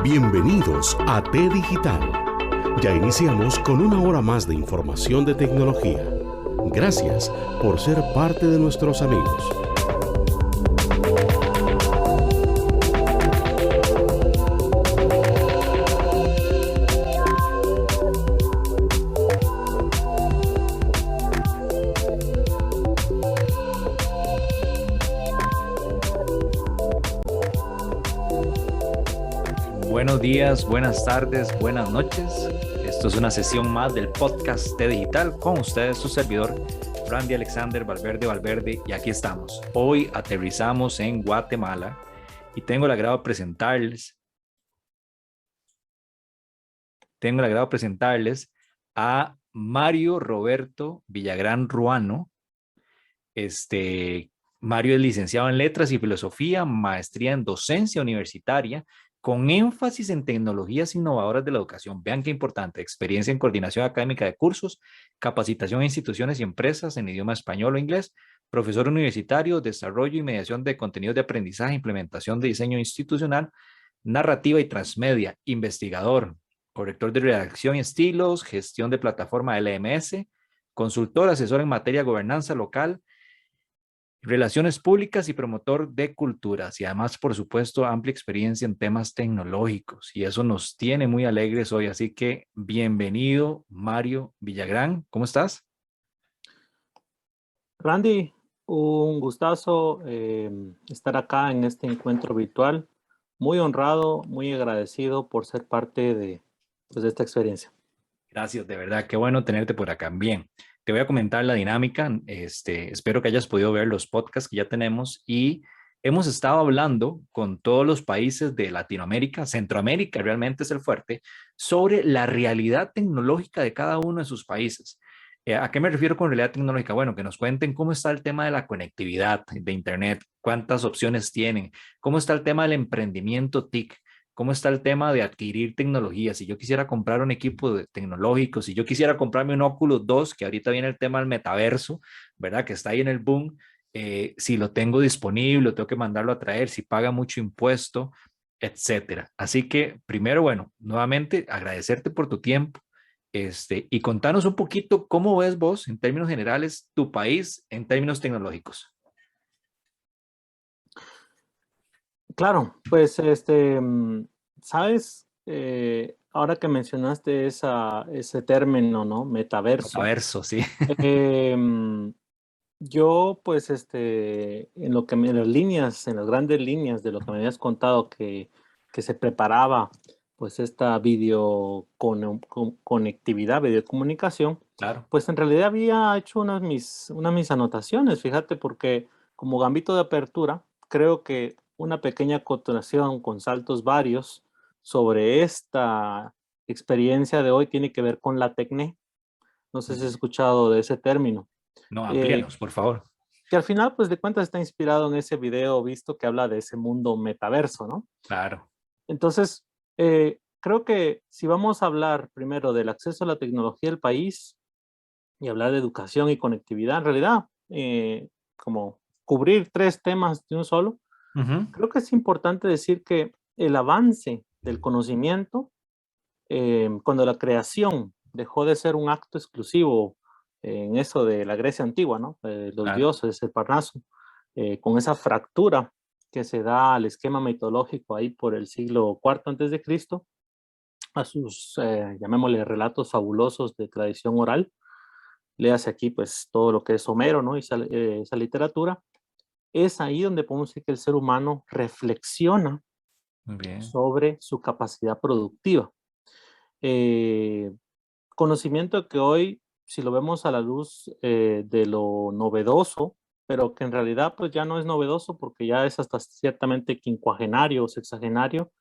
Bienvenidos a T Digital. Ya iniciamos con una hora más de información de tecnología. Gracias por ser parte de nuestros amigos. Buenos días, buenas tardes, buenas noches. Esto es una sesión más del podcast T Digital con ustedes, su servidor, Randy Alexander Valverde, y aquí estamos. Hoy aterrizamos en Guatemala y tengo el agrado de presentarles a Mario Roberto Villagrán Ruano. Mario es licenciado en Letras y Filosofía, maestría en Docencia Universitaria, con énfasis en tecnologías innovadoras de la educación. Vean qué importante, experiencia en coordinación académica de cursos, capacitación en instituciones y empresas en idioma español o inglés, profesor universitario, desarrollo y mediación de contenidos de aprendizaje, implementación de diseño institucional, narrativa y transmedia, investigador, corrector de redacción y estilos, gestión de plataforma LMS, consultor, asesor en materia de gobernanza local, relaciones públicas y promotor de culturas, y además, por supuesto, amplia experiencia en temas tecnológicos, y eso nos tiene muy alegres hoy. Así que bienvenido, Mario Villagrán. ¿Cómo estás? Randy, un gustazo estar acá en este encuentro virtual. Muy honrado, muy agradecido por ser parte de esta experiencia. Gracias, de verdad, qué bueno tenerte por acá. Bien, te voy a comentar la dinámica. Espero que hayas podido ver los podcasts que ya tenemos, y hemos estado hablando con todos los países de Latinoamérica, Centroamérica realmente es el fuerte, sobre la realidad tecnológica de cada uno de sus países. ¿A qué me refiero con realidad tecnológica? Bueno, que nos cuenten cómo está el tema de la conectividad de Internet, cuántas opciones tienen, cómo está el tema del emprendimiento TIC, cómo está el tema de adquirir tecnología. Si yo quisiera comprar un equipo tecnológico, si yo quisiera comprarme un Oculus 2, que ahorita viene el tema del metaverso, ¿verdad? Que está ahí en el boom, si lo tengo disponible, tengo que mandarlo a traer, si paga mucho impuesto, etcétera. Así que primero, bueno, nuevamente agradecerte por tu tiempo. Y contanos un poquito cómo ves vos, en términos generales, tu país en términos tecnológicos. Claro, pues sabes, ahora que mencionaste ese término, ¿no? Metaverso. Metaverso, sí. em, yo, pues, en las grandes líneas de lo que me habías contado que se preparaba, pues, esta conectividad, videocomunicación, Claro. pues, en realidad había hecho unas mis anotaciones, fíjate, porque como gambito de apertura, creo que una pequeña acotación con saltos varios sobre esta experiencia de hoy tiene que ver con la TECNE. No sé si has escuchado de ese término. No, Eh, amplíanos, por favor. que al final, pues de cuentas, está inspirado en ese video visto que habla de ese mundo metaverso, ¿no? Claro. Entonces, creo que si vamos a hablar primero del acceso a la tecnología del país y hablar de educación y conectividad, en realidad, como cubrir tres temas de un solo, Ujú. creo que es importante decir que el avance del conocimiento, cuando la creación dejó de ser un acto exclusivo en eso de la Grecia antigua, ¿no? Los Claro. dioses, el Parnaso, con esa fractura que se da al esquema mitológico ahí por el siglo IV antes de Cristo, a sus, llamémosle, relatos fabulosos de tradición oral. Léase aquí, pues, todo lo que es Homero, ¿no? Y esa literatura. Es ahí donde podemos decir que el ser humano reflexiona Muy bien. sobre su capacidad productiva. Eh, Conocimiento que hoy, si lo vemos a la luz de lo novedoso, pero que en realidad pues ya no es novedoso porque ya es hasta ciertamente quincuagenario o sexagenario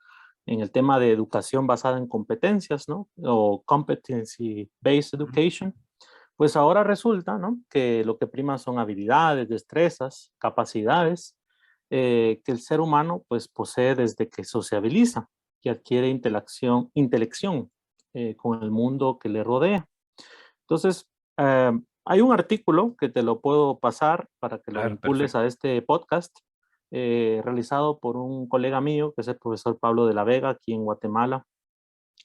en el tema de educación basada en competencias, ¿no? O competency-based education, pues ahora resulta, ¿no? Que lo que prima son habilidades, destrezas, capacidades que el ser humano pues posee desde que sociabiliza y adquiere intelección con el mundo que le rodea. Entonces, hay un artículo que te lo puedo pasar para que lo Claro, vincules perfecto. a este podcast, realizado por un colega mío, que es el profesor Pablo de la Vega, aquí en Guatemala,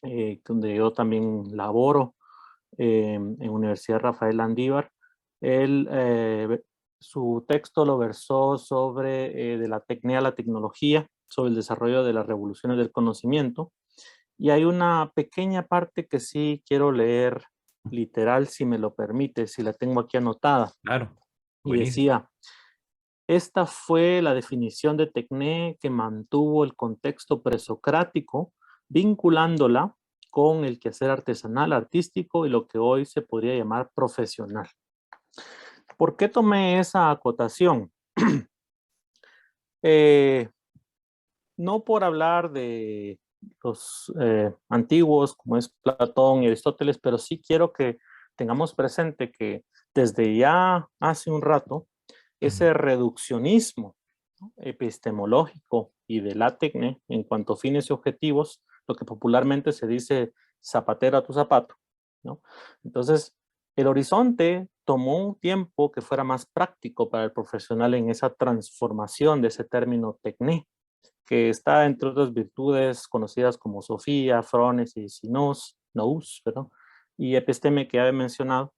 donde yo también laboro en Universidad Rafael Landívar. Él, su texto lo versó sobre de la tecnia a la tecnología, sobre el desarrollo de las revoluciones del conocimiento. Y hay una pequeña parte que sí quiero leer literal, si me lo permite, si la tengo aquí anotada. Claro, Y buenísimo. decía, esta fue la definición de tecné que mantuvo el contexto presocrático, vinculándola con el quehacer artesanal, artístico y lo que hoy se podría llamar profesional. ¿Por qué tomé esa acotación? No por hablar de los antiguos como es Platón y Aristóteles, pero sí quiero que tengamos presente que desde ya hace un rato, ese reduccionismo, ¿no?, epistemológico y de la tecne en cuanto a fines y objetivos, lo que popularmente se dice zapatero a tu zapato, ¿no? Entonces, el horizonte tomó un tiempo que fuera más práctico para el profesional en esa transformación de ese término tecné, que está entre otras virtudes conocidas como Sofía, Frónesis y Nous, perdón, y episteme que ya he mencionado,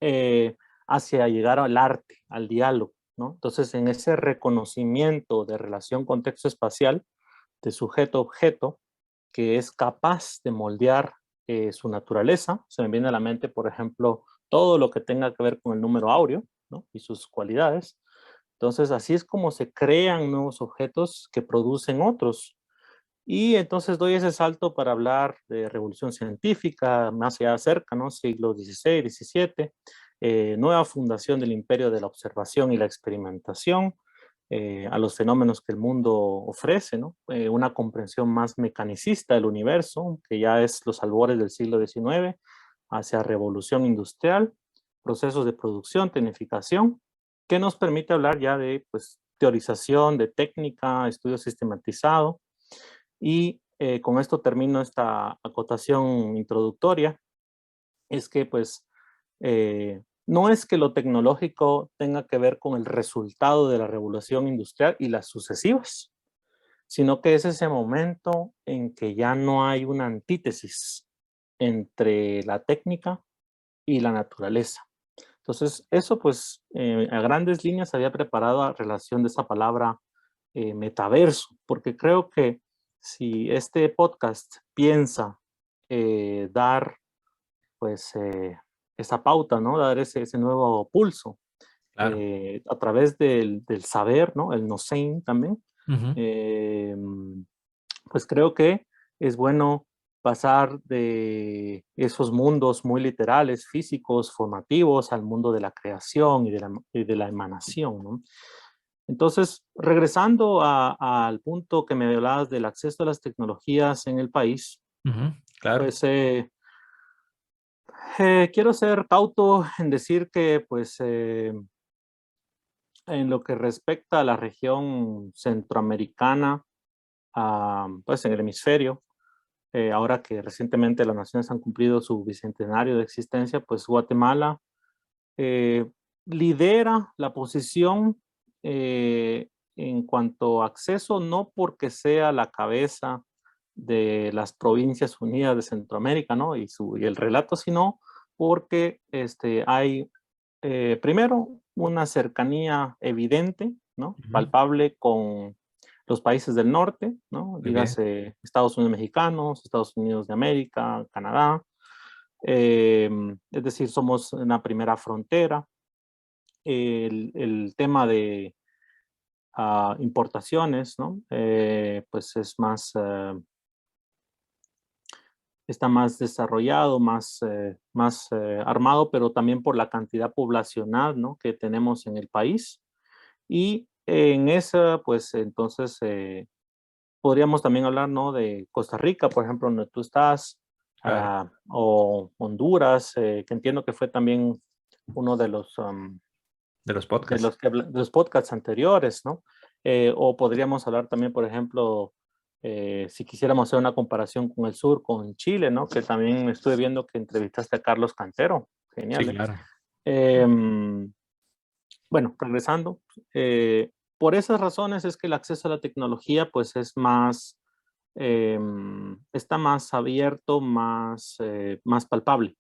eh, hacia llegar al arte, al diálogo, ¿no? Entonces, en ese reconocimiento de relación contexto-espacial, de sujeto-objeto, que es capaz de moldear su naturaleza, se me viene a la mente, por ejemplo, todo lo que tenga que ver con el número áureo, ¿no?, y sus cualidades. Entonces, así es como se crean nuevos objetos que producen otros. Y entonces doy ese salto para hablar de revolución científica, más allá cerca, ¿no? Siglo XVI, XVII, nueva fundación del imperio de la observación y la experimentación, a los fenómenos que el mundo ofrece, ¿no? Una comprensión más mecanicista del universo, que ya es los albores del siglo XIX, hacia revolución industrial, procesos de producción, tecnificación, que nos permite hablar ya de, pues, teorización, de técnica, estudio sistematizado. Y con esto termino esta acotación introductoria, es que pues no es que lo tecnológico tenga que ver con el resultado de la revolución industrial y las sucesivas, sino que es ese momento en que ya no hay una antítesis entre la técnica y la naturaleza. Entonces, eso pues a grandes líneas había preparado a relación de esa palabra metaverso, porque creo que si este podcast piensa dar pues esa pauta, ¿no?, dar ese nuevo pulso Claro. a través del saber, ¿no?, el Know-Sein también, Ujú. eh, pues creo que es bueno pasar de esos mundos muy literales, físicos, formativos, al mundo de la creación y de la emanación, ¿no? Entonces, regresando al punto que me hablabas del acceso a las tecnologías en el país, Ujú, claro. pues quiero ser cauto en decir que, pues, en lo que respecta a la región centroamericana, pues en el hemisferio, ahora que recientemente las naciones han cumplido su bicentenario de existencia, pues Guatemala eh, lidera la posición en cuanto a acceso, no porque sea la cabeza de las Provincias Unidas de Centroamérica, ¿no?, y el relato, sino porque hay, primero, una cercanía evidente, ¿no?, Ujú, palpable con los países del norte, ¿no?, muy bien. dígase Estados Unidos mexicanos, Estados Unidos de América, Canadá, es decir, somos una primera frontera. El tema de importaciones, ¿no? Pues es más, está más desarrollado, más armado, pero también por la cantidad poblacional, ¿no?, que tenemos en el país. Y en esa, pues entonces podríamos también hablar, ¿no?, de Costa Rica, por ejemplo, donde tú estás, Claro. o Honduras, que entiendo que fue también uno De los podcasts. de los podcasts anteriores, ¿no? O podríamos hablar también, por ejemplo, si quisiéramos hacer una comparación con el sur, con Chile, ¿no?, que también estuve viendo que entrevistaste a Carlos Cantero. Sí, Genial, ¿eh? claro. Em, bueno, regresando, por esas razones es que el acceso a la tecnología pues es más, está más abierto, más palpable.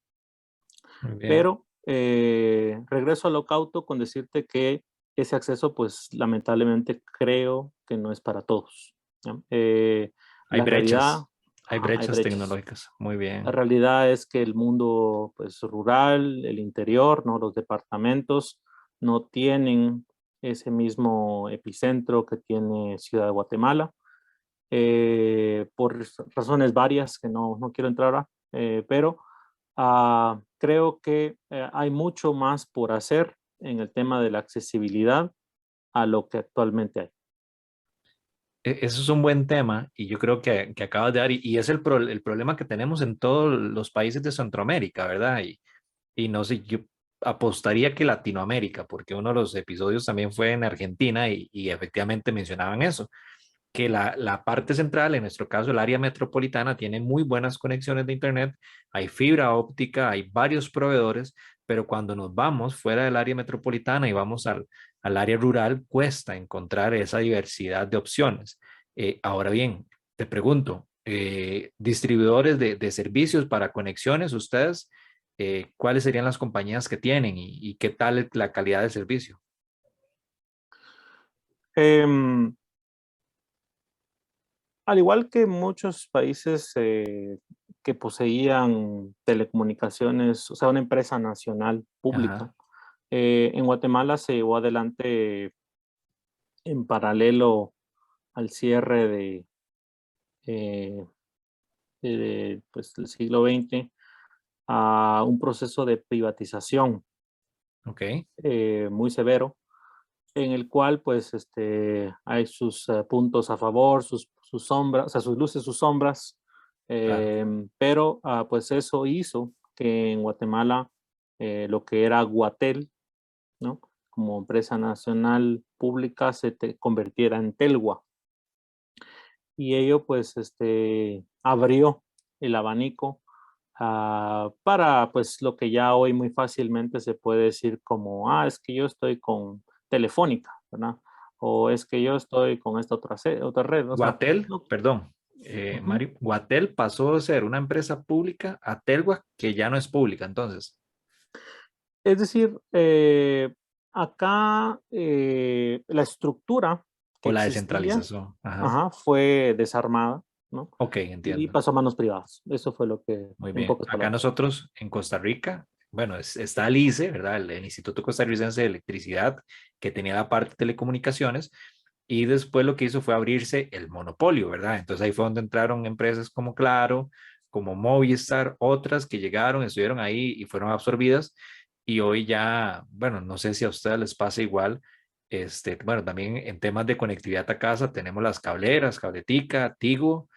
Muy bien. Pero regreso a lo cauto con decirte que ese acceso, pues lamentablemente creo que no es para todos, ¿no? Hay La realidad, brechas, hay ajá, hay brechas brechas. tecnológicas. Muy La bien. realidad es que el mundo, pues, rural, el interior, ¿no? Los departamentos no tienen ese mismo epicentro que tiene Ciudad de Guatemala, por razones varias que no quiero entrar a, pero creo que hay mucho más por hacer en el tema de la accesibilidad a lo que actualmente hay. Eso es un buen tema y yo creo que acabas de dar, y es el problema que tenemos en todos los países de Centroamérica, ¿verdad? Y no sé, yo apostaría que Latinoamérica, porque uno de los episodios también fue en Argentina y efectivamente mencionaban eso, que la parte central, en nuestro caso el área metropolitana, tiene muy buenas conexiones de Internet, hay fibra óptica, hay varios proveedores, pero cuando nos vamos fuera del área metropolitana y vamos al área rural, cuesta encontrar esa diversidad de opciones. Ahora bien, te pregunto, distribuidores de servicios para conexiones, ustedes, ¿cuáles serían las compañías que tienen y qué tal la calidad del servicio? Em, Al igual que muchos países que poseían telecomunicaciones, o sea, una empresa nacional pública, Ajá, en Guatemala se llevó adelante en paralelo al cierre eh, pues, del siglo XX a un proceso de privatización ok, muy severo, en el cual pues hay sus puntos a favor, sus sombras, o sea, sus luces, sus sombras, claro. pero pues eso hizo que en Guatemala lo que era Guatel, ¿no? Como empresa nacional pública convirtiera en Telgua. Y ello pues abrió el abanico para pues lo que ya hoy muy fácilmente se puede decir como, es que yo estoy con Telefónica, ¿verdad? O es que yo estoy con esta otra red, o sea, Guatel, no. perdón, Ujú. Mario, Guatel pasó de ser una empresa pública a Telgua, que ya no es pública, entonces, Es decir, acá la estructura que o la existía, descentralización. Ajá, ajá, fue desarmada, ¿no? ok, Y entiendo. pasó a manos privadas. Eso fue lo que, Muy en bien. pocas Acá palabras. nosotros en Costa Rica, bueno, está el ICE, ¿verdad? El Instituto Costarricense de Electricidad, que tenía la parte de telecomunicaciones, y después lo que hizo fue abrirse el monopolio, ¿verdad? Entonces ahí fue donde entraron empresas como Claro, como Movistar, otras que llegaron, estuvieron ahí y fueron absorbidas, y hoy ya, bueno, no sé si a ustedes les pasa igual. Bueno, también en temas de conectividad a casa tenemos las cableras, Cabletica, Tigo,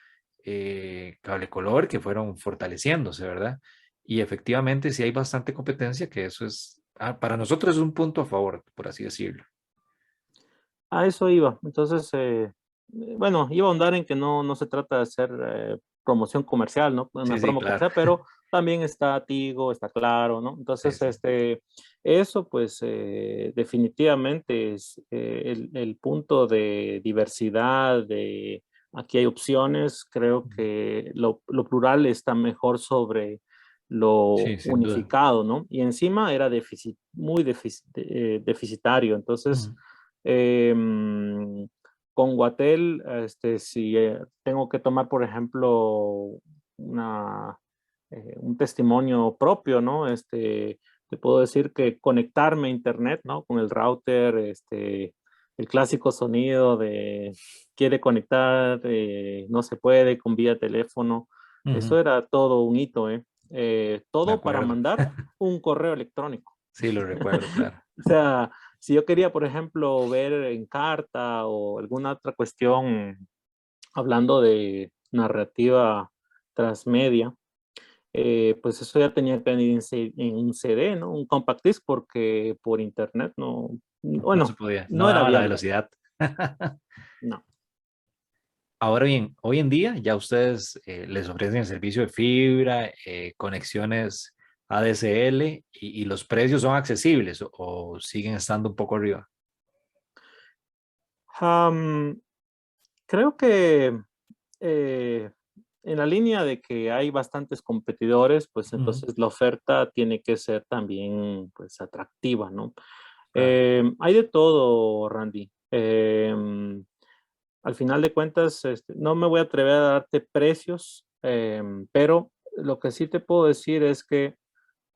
Cable Color, que fueron fortaleciéndose, ¿verdad? Y efectivamente sí hay bastante competencia, que eso es, para nosotros es un punto a favor, por así decirlo. A eso iba. Entonces, bueno, iba a ahondar en que no se trata de hacer promoción comercial, ¿no? Sí, Una sí, promo claro. comercial, pero también está Tigo, está Claro, ¿no? Sí, Entonces, sí. eso pues definitivamente es el punto de diversidad, de aquí hay opciones, creo que lo plural está mejor sobre lo Sí, sin duda. unificado, ¿no? Y encima era muy deficitario, entonces Ujú. Em, con Guatel, si tengo que tomar, por ejemplo, un testimonio propio, ¿no? Te puedo decir que conectarme a internet, ¿no? Con el router, el clásico sonido de quiere conectar, no se puede con vía teléfono. Ujú. Eso era todo un hito, ¿eh? Me Todo para acuerdo. mandar un correo electrónico. Sí, lo recuerdo, claro. O sea, si yo quería, por ejemplo, ver en carta o alguna otra cuestión hablando de narrativa transmedia, pues eso ya tenía que venir en un CD, ¿no? Un compact disc, porque por internet no, No se bueno, podía, no no era daba la viable. velocidad. No. Ahora bien, hoy en día ya ustedes les ofrecen el servicio de fibra, conexiones ADSL y los precios son accesibles o siguen estando un poco arriba. Am, Creo que en la línea de que hay bastantes competidores, pues Ujú, entonces la oferta tiene que ser también pues atractiva, ¿no? claro. Hay de todo, Randy. Al final de cuentas, no me voy a atrever a darte precios, pero lo que sí te puedo decir es que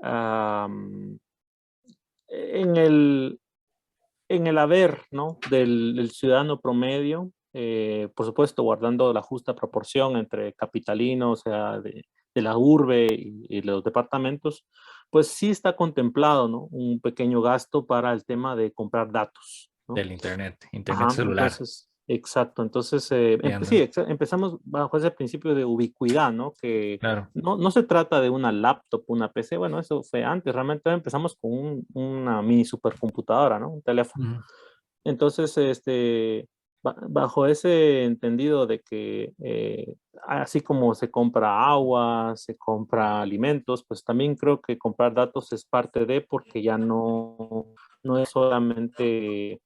am, en el haber, ¿no? del ciudadano promedio, por supuesto, guardando la justa proporción entre capitalino, o sea, de la urbe y los departamentos, pues sí está contemplado, ¿no? Un pequeño gasto para el tema de comprar datos, ¿no? Del internet Ajá, celular. entonces, exacto. Entonces, sí, Entiendo. empezamos bajo ese principio de ubicuidad, ¿no? Que Claro. no se trata de una laptop, una PC, bueno, eso fue antes, realmente empezamos con una mini supercomputadora, ¿no? Un teléfono. Ujú, Entonces, bajo ese entendido de que así como se compra agua, se compra alimentos, pues también creo que comprar datos es parte de, porque ya no es solamente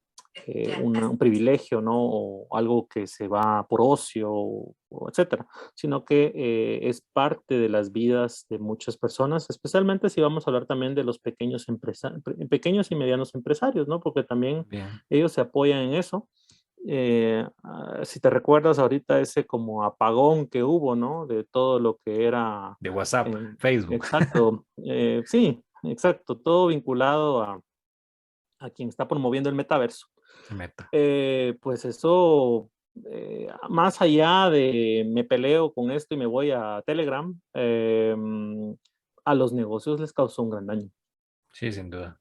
un privilegio, ¿no? O algo que se va por ocio, o etcétera, sino que es parte de las vidas de muchas personas, especialmente si vamos a hablar también de los pequeños y medianos empresarios, ¿no? Porque también bien. ellos se apoyan en eso. Si te recuerdas ahorita ese como apagón que hubo, ¿no? De todo lo que era, De WhatsApp, eh, Facebook, exacto, sí, exacto, todo vinculado a quien está promoviendo el metaverso. Meta. Pues eso, más allá de me peleo con esto y me voy a Telegram, a los negocios les causó un gran daño. Sí, sin duda.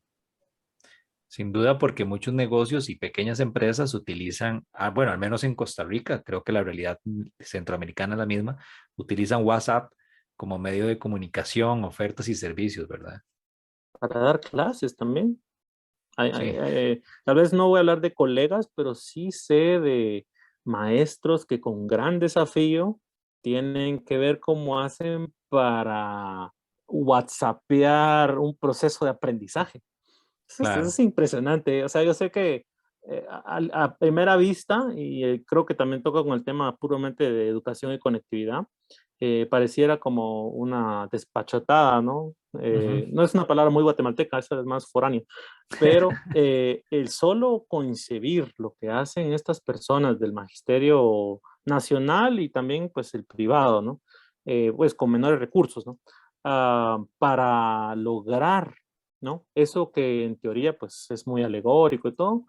Sin duda, porque muchos negocios y pequeñas empresas utilizan, bueno, al menos en Costa Rica, creo que la realidad centroamericana es la misma, utilizan WhatsApp como medio de comunicación, ofertas y servicios, ¿verdad? Para dar clases también. Sí, Tal vez no voy a hablar de colegas, pero sí sé de maestros que con gran desafío tienen que ver cómo hacen para WhatsAppear un proceso de aprendizaje. Eso claro. es impresionante. O sea, yo sé que a primera vista, y creo que también toca con el tema puramente de educación y conectividad, pareciera como una despachotada, ¿no? Ujú. No es una palabra muy guatemalteca, esa es más foránea, pero el solo concebir lo que hacen estas personas del magisterio nacional y también pues el privado, ¿no? Pues con menores recursos, ¿no? Para lograr, ¿no? Eso que en teoría pues es muy alegórico y todo,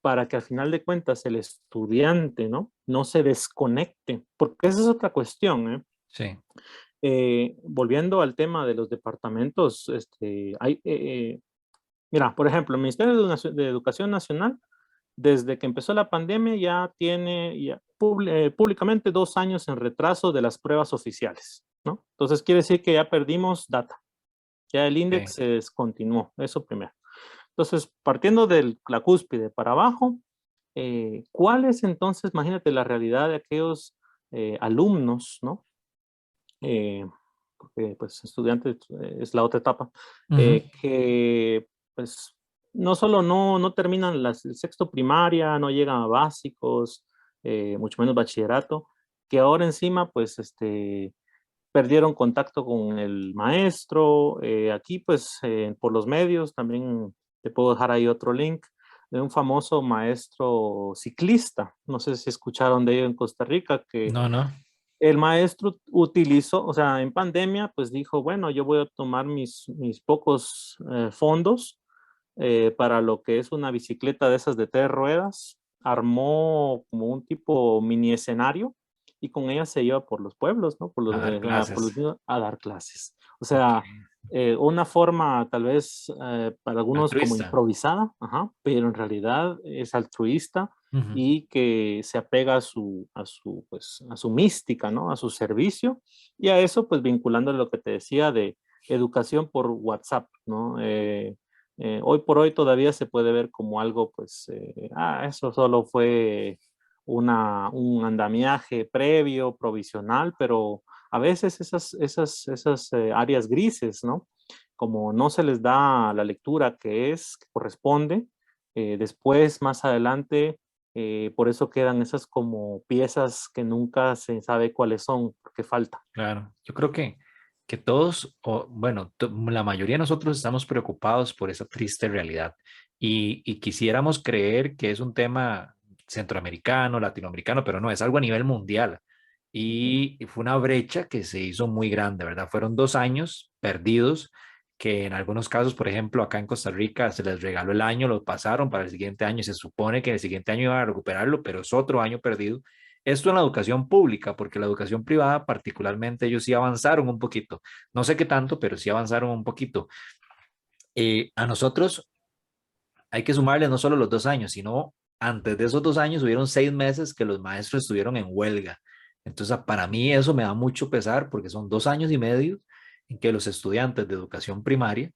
para que al final de cuentas el estudiante, ¿no? No se desconecte, porque esa es otra cuestión, ¿eh? Sí, Volviendo al tema de los departamentos, mira, por ejemplo, el Ministerio de Educación Nacional, desde que empezó la pandemia, ya tiene públicamente 2 años en retraso de las pruebas oficiales, ¿no? Entonces quiere decir que ya perdimos data, ya el ok, índice se descontinuó, eso primero. Entonces, partiendo de la cúspide para abajo, ¿cuál es entonces, imagínate, la realidad de aquellos alumnos, ¿no? Porque pues estudiantes es la otra etapa, ujú, que pues no solo no terminan el sexto primaria, no llegan a básicos, mucho menos bachillerato, que ahora encima pues perdieron contacto con el maestro. Aquí pues por los medios también te puedo dejar ahí otro link de un famoso maestro ciclista, no sé si escucharon de ello en Costa Rica, que no, no, el maestro utilizó, o sea, en pandemia, pues dijo, bueno, yo voy a tomar mis pocos fondos para lo que es una bicicleta de esas de 3 ruedas. Armó como un tipo mini escenario y con ella se iba por los pueblos, ¿no? a dar Por clases. los niños a dar clases. O Ok, sea, una forma tal vez para algunos como altruista. improvisada, ajá, pero en realidad es altruista Ujú, y que se apega pues, a su mística, ¿no? A su servicio y a eso, pues vinculando lo que te decía de educación por WhatsApp, ¿no? Hoy por hoy todavía se puede ver como algo, pues, eso solo fue un andamiaje previo, provisional, pero a veces esas áreas grises, ¿no? Como no se les da la lectura que corresponde, después, más adelante, Por eso quedan esas como piezas que nunca se sabe cuáles son, porque falta. Claro, yo creo que todos, o bueno, la mayoría de nosotros estamos preocupados por esa triste realidad y quisiéramos creer que es un tema centroamericano, latinoamericano, pero no, es algo a nivel mundial. Y fue una brecha que se hizo muy grande, ¿verdad? Fueron 2 años perdidos que en algunos casos, por ejemplo, acá en Costa Rica se les regaló el año, lo pasaron para el siguiente año y se supone que el siguiente año iban a recuperarlo, pero es otro año perdido. Esto en la educación pública, porque la educación privada particularmente ellos sí avanzaron un poquito. No sé qué tanto, pero sí avanzaron un poquito. A nosotros hay que sumarle no solo los 2 años, sino antes de esos 2 años hubieron 6 meses que los maestros estuvieron en huelga. Entonces, para mí eso me da mucho pesar porque son 2 años y medio en que los estudiantes de educación primaria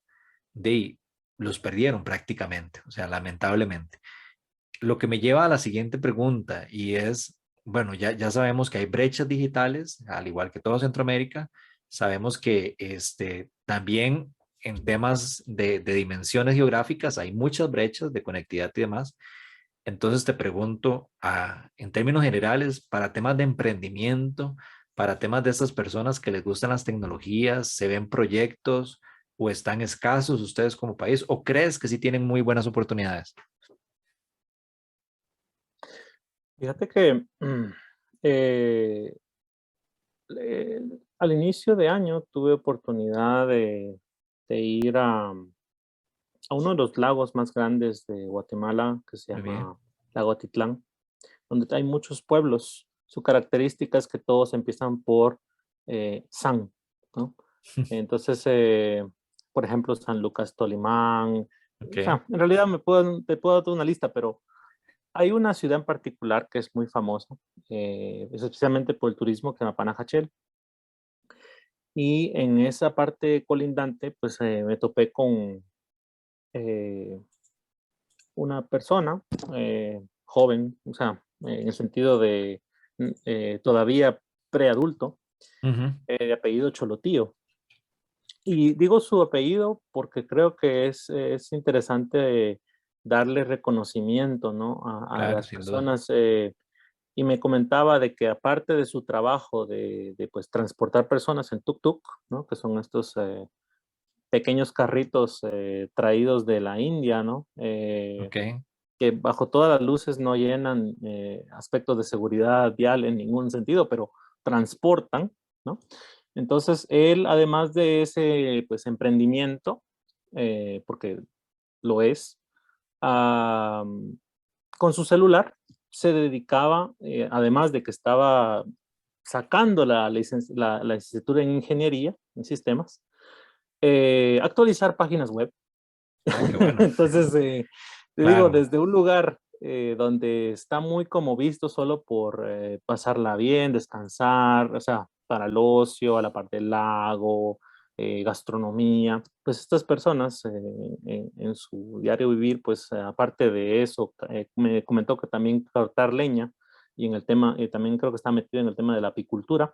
de, los perdieron prácticamente, o sea, lamentablemente. Lo que me lleva a la siguiente pregunta y es, bueno, ya sabemos que hay brechas digitales, al igual que todo Centroamérica, sabemos que también en temas de dimensiones geográficas hay muchas brechas de conectividad y demás. Entonces te pregunto, en términos generales, para temas de emprendimiento, para temas de estas personas que les gustan las tecnologías, ¿se ven proyectos o están escasos ustedes como país o crees que sí tienen muy buenas oportunidades? Fíjate que eh, al inicio de año tuve oportunidad de ir a uno de los lagos más grandes de Guatemala, que se Muy bien. llama Lago Atitlán, donde hay muchos pueblos. Su característica es que todos empiezan por San, ¿no? Entonces, por ejemplo, San Lucas Tolimán. Ok, O sea, en realidad te puedo dar una lista, pero hay una ciudad en particular que es muy famosa, es especialmente por el turismo, que se llama Panajachel. Y en esa parte colindante, pues me topé con eh, una persona joven, o sea, en el sentido de todavía preadulto, ujú. de apellido Cholotío. Y digo su apellido porque creo que es interesante darle reconocimiento, ¿no? A Claro, las sin duda. personas. Y me comentaba de que aparte de su trabajo pues, transportar personas en tuk-tuk, ¿no? Que son estos pequeños carritos traídos de la India, ¿no? Ok, Que bajo todas las luces no llenan aspectos de seguridad vial en ningún sentido, pero transportan, ¿no? Entonces, él, además de ese, pues, emprendimiento, porque lo es, ah, con su celular se dedicaba, además de que estaba sacando la licenciatura en ingeniería en sistemas, actualizar páginas web. qué bueno. Entonces, te digo, Claro, desde un lugar donde está muy como visto solo por pasarla bien, descansar, o sea, para el ocio, a la parte del lago, gastronomía, pues estas personas en su diario vivir, pues aparte de eso, me comentó que también cortar leña y en el tema, también creo que está metido en el tema de la apicultura,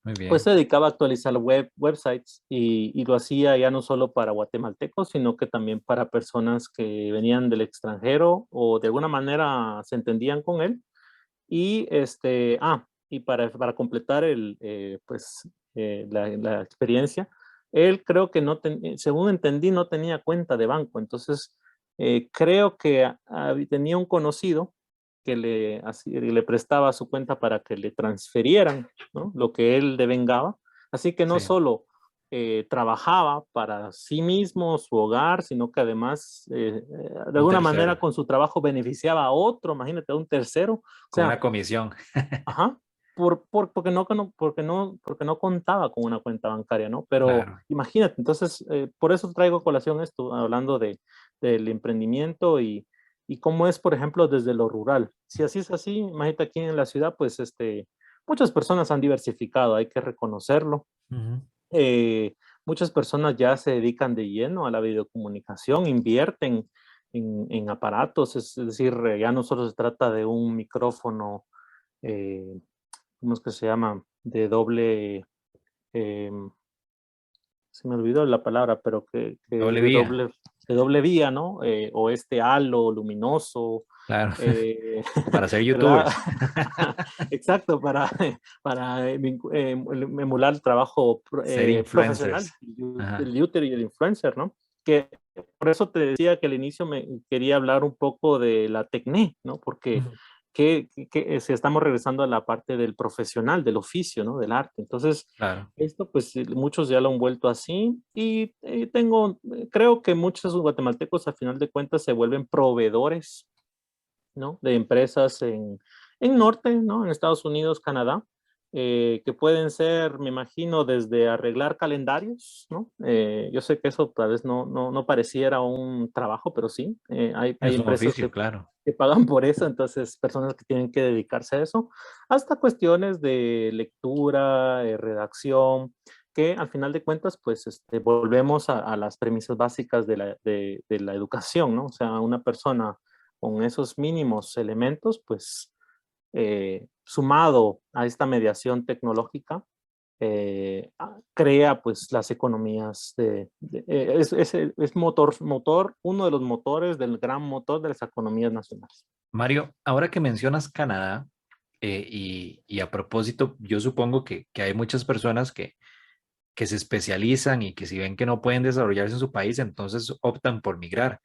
muy pues bien. se dedicaba a actualizar websites y lo hacía ya no solo para guatemaltecos, sino que también para personas que venían del extranjero o de alguna manera se entendían con él. Y para completar pues, la experiencia, él creo que según entendí, no tenía cuenta de banco. Entonces, creo que tenía un conocido que le prestaba su cuenta para que le transferieran, ¿no? Lo que él devengaba. Así que no Sí, solo trabajaba para sí mismo, su hogar, sino que además, de un alguna tercero, manera, con su trabajo beneficiaba a otro, imagínate, a un tercero. O con sea, una comisión. ajá, porque no contaba con una cuenta bancaria, ¿no? Pero Claro. imagínate, entonces, por eso traigo a colación esto, hablando del emprendimiento y cómo es, por ejemplo, desde lo rural. Si así es así, imagínate aquí en la ciudad, pues, muchas personas han diversificado, hay que reconocerlo. Ujú. Muchas personas ya se dedican de lleno a la videocomunicación, invierten en aparatos, es decir, ya no solo se trata de un micrófono, eh, ¿cómo es que se llama? De doble, em, se me olvidó la palabra, pero que Doble de vía. doble vía, ¿no? O este halo luminoso. Claro, eh, para ser ¿verdad? youtubers. Exacto, para emular el trabajo Ser profesional influencers. del Ajá. youtuber y el influencer, ¿no? Que por eso te decía que al inicio me quería hablar un poco de la tecné, ¿no? Porque Ujú. si estamos regresando a la parte del profesional, del oficio, ¿no? Del arte. Entonces, Claro. esto pues muchos ya lo han vuelto así y creo que muchos guatemaltecos al final de cuentas se vuelven proveedores, ¿no? De empresas en norte, ¿no? En Estados Unidos, Canadá, que pueden ser, me imagino, desde arreglar calendarios, ¿no? Yo sé que eso tal vez no pareciera un trabajo, pero sí, hay Es un empresas oficio, claro. que pagan por eso, entonces personas que tienen que dedicarse a eso, hasta cuestiones de lectura, redacción, que al final de cuentas, pues volvemos a las premisas básicas de la educación, ¿no? O sea, una persona con esos mínimos elementos, pues sumado a esta mediación tecnológica, crea pues las economías es uno de los motores del gran motor de las economías nacionales. Mario, ahora que mencionas Canadá, y a propósito, yo supongo que hay muchas personas que se especializan y que si ven que no pueden desarrollarse en su país, entonces optan por migrar.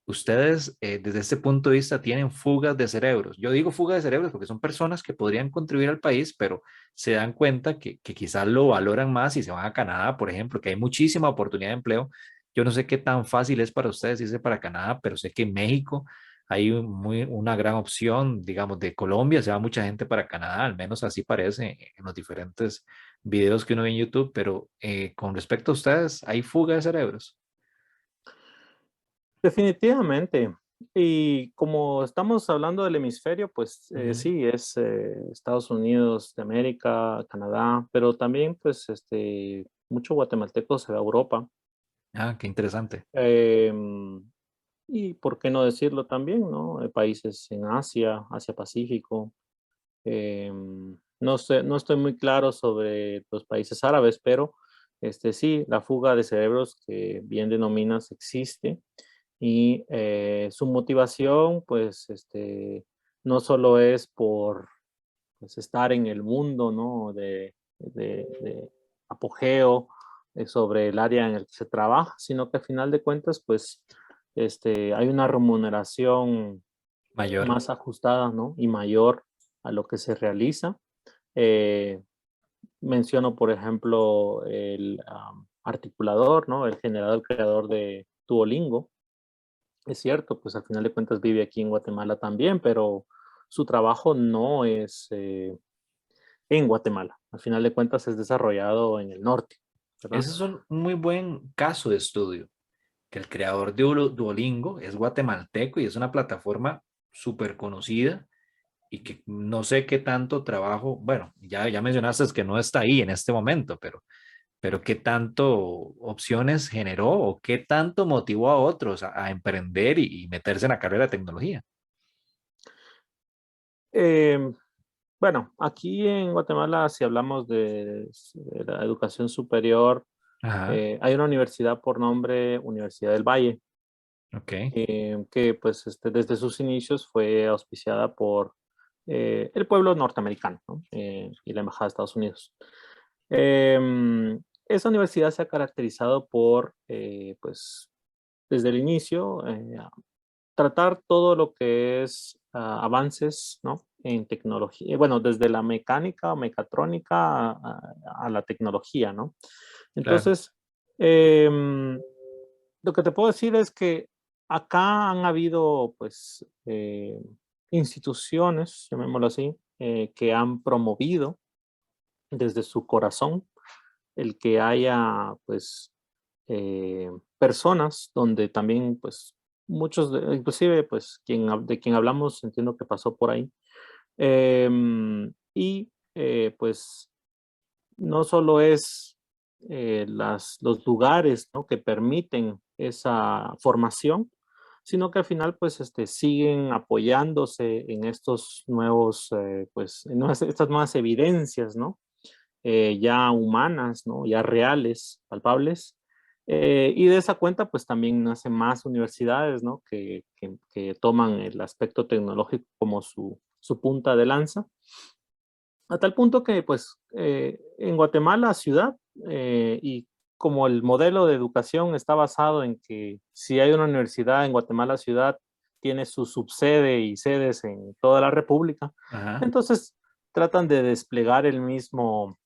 Ustedes, desde este punto de vista, tienen fugas de cerebros. Yo digo fuga de cerebros porque son personas que podrían contribuir al país, pero se dan cuenta que quizás lo valoran más y se van a Canadá, por ejemplo, que hay muchísima oportunidad de empleo. Yo no sé qué tan fácil es para ustedes irse para Canadá, pero sé que en México hay una gran opción, digamos, de Colombia, se va mucha gente para Canadá, al menos así parece en los diferentes videos que uno ve en YouTube, pero con respecto a ustedes, ¿hay fuga de cerebros? Definitivamente. Y como estamos hablando del hemisferio, pues Ujú. sí, es Estados Unidos de América, Canadá, pero también pues mucho guatemalteco se va a Europa. Ah, qué interesante. Em, y por qué no decirlo también, ¿no? Países en Asia, Asia Pacífico. No sé, no estoy muy claro sobre los países árabes, pero sí, la fuga de cerebros que bien denominas existe y su motivación, pues, no solo es por pues, estar en el mundo, ¿no? De apogeo sobre el área en el que se trabaja, sino que al final de cuentas, pues, hay una remuneración Mayor. más ajustada, ¿no? Y mayor a lo que se realiza. Eh, Menciono, por ejemplo, el articulador, ¿no? El generador, creador de Duolingo. Es cierto, pues al final de cuentas vive aquí en Guatemala también, pero su trabajo no es en Guatemala. Al final de cuentas es desarrollado en el norte, ¿verdad? Ese es un muy buen caso de estudio, que el creador de Duolingo es guatemalteco y es una plataforma súper conocida y que no sé qué tanto trabajo, bueno, ya mencionaste que no está ahí en este momento, pero qué tanto opciones generó o qué tanto motivó a otros a emprender y meterse en la carrera de tecnología. Em, bueno, aquí en Guatemala, si hablamos de la educación superior, Ajá, hay una universidad por nombre Universidad del Valle, ok, que pues desde sus inicios fue auspiciada por el pueblo norteamericano, ¿no? Y la Embajada de Estados Unidos. Esa universidad se ha caracterizado por, pues, desde el inicio, tratar todo lo que es avances, ¿no? En tecnología, bueno, desde la mecánica o mecatrónica a la tecnología, ¿no? claro, Entonces, lo que te puedo decir es que acá han habido, pues, instituciones, llamémoslo así, que han promovido desde su corazón el que haya, pues, personas donde también, pues, inclusive, pues, de quien hablamos, entiendo que pasó por ahí. Pues, no solo es los lugares, ¿no? Que permiten esa formación, sino que al final, pues, siguen apoyándose en estos nuevos, pues, estas nuevas evidencias, ¿no? Ya humanas, ¿no? Ya reales, palpables, Y de esa cuenta, pues también nacen más universidades, ¿no? Que toman el aspecto tecnológico como su punta de lanza. A tal punto que, pues, en Guatemala, ciudad, y como el modelo de educación está basado en que si hay una universidad en Guatemala, ciudad, tiene su subsede y sedes en toda la república, Ajá. entonces tratan de desplegar el mismo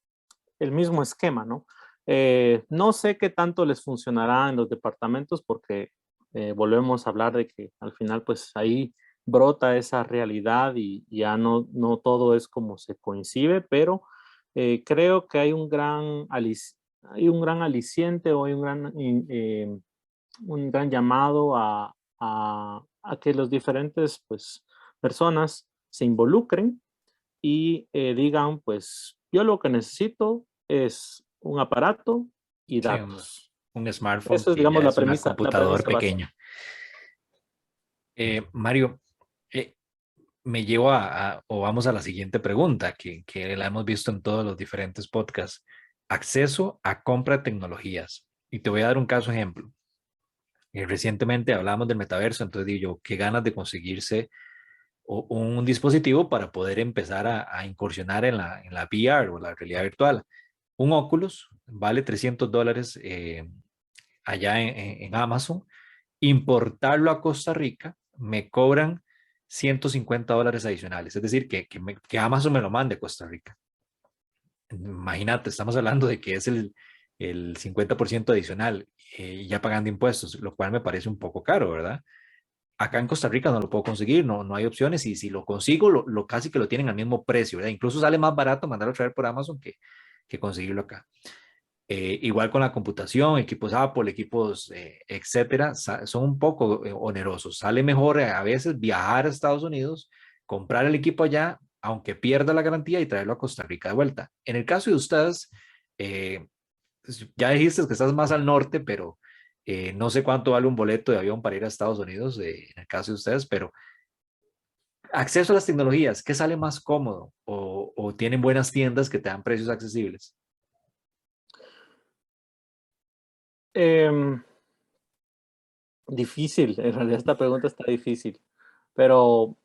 esquema, ¿no? No sé qué tanto les funcionará en los departamentos porque volvemos a hablar de que al final pues ahí brota esa realidad y ya no todo es como se coincide, pero creo que hay un gran aliciente o hay un gran llamado a que los diferentes pues personas se involucren y digan, pues yo lo que necesito es un aparato y Sí, datos. un smartphone Eso es, que digamos, ya la es un premisa, la computador premisa básica. pequeño. Mario, me llevo o vamos a la siguiente pregunta que la hemos visto en todos los diferentes podcasts. Acceso a compra de tecnologías. Y te voy a dar un caso ejemplo. Recientemente hablamos del metaverso, entonces digo yo, qué ganas de conseguirse un dispositivo para poder empezar a incursionar en la VR o la realidad virtual. Un Oculus vale $300 allá en Amazon. Importarlo a Costa Rica me cobran $150 adicionales, es decir, que Amazon me lo mande a Costa Rica. Imagínate, estamos hablando de que es el 50% adicional, ya pagando impuestos, lo cual me parece un poco caro, ¿verdad? Acá en Costa Rica no lo puedo conseguir, no hay opciones y si lo consigo, casi que lo tienen al mismo precio, ¿verdad? Incluso sale más barato mandarlo a traer por Amazon que conseguirlo acá. Igual con la computación, equipos Apple, equipos, etcétera, son un poco onerosos. Sale mejor a veces viajar a Estados Unidos, comprar el equipo allá, aunque pierda la garantía y traerlo a Costa Rica de vuelta. En el caso de ustedes, eh, ya dijiste que estás más al norte, pero no sé cuánto vale un boleto de avión para ir a Estados Unidos, en el caso de ustedes, pero acceso a las tecnologías, ¿qué sale más cómodo? ¿O tienen buenas tiendas que te dan precios accesibles? Em, Difícil, en realidad esta pregunta está difícil, pero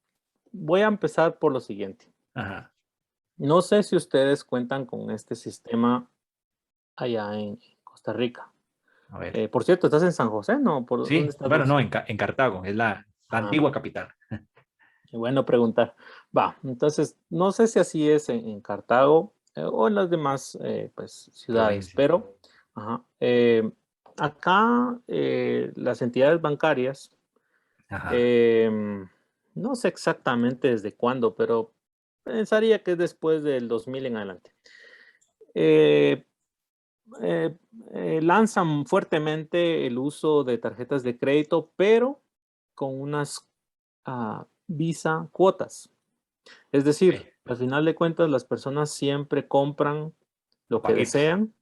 voy a empezar por lo siguiente. Ajá, No sé si ustedes cuentan con este sistema allá en Costa Rica. a ver. Por cierto, ¿estás en San José? ¿No? ¿Por dónde Sí, estás bueno, no, vos? en Cartago, es la Ah, antigua capital. qué bueno preguntar. Va, entonces, no sé si así es en Cartago o en las demás pues, ciudades, Provincia. pero ajá, acá las entidades bancarias, Ajá. em, no sé exactamente desde cuándo, pero pensaría que es después del 2000 en adelante. eh, eh, Lanzan fuertemente el uso de tarjetas de crédito, pero con unas Visa cuotas. Es decir, Ok, al final de cuentas, las personas siempre compran lo lo que paguito. desean,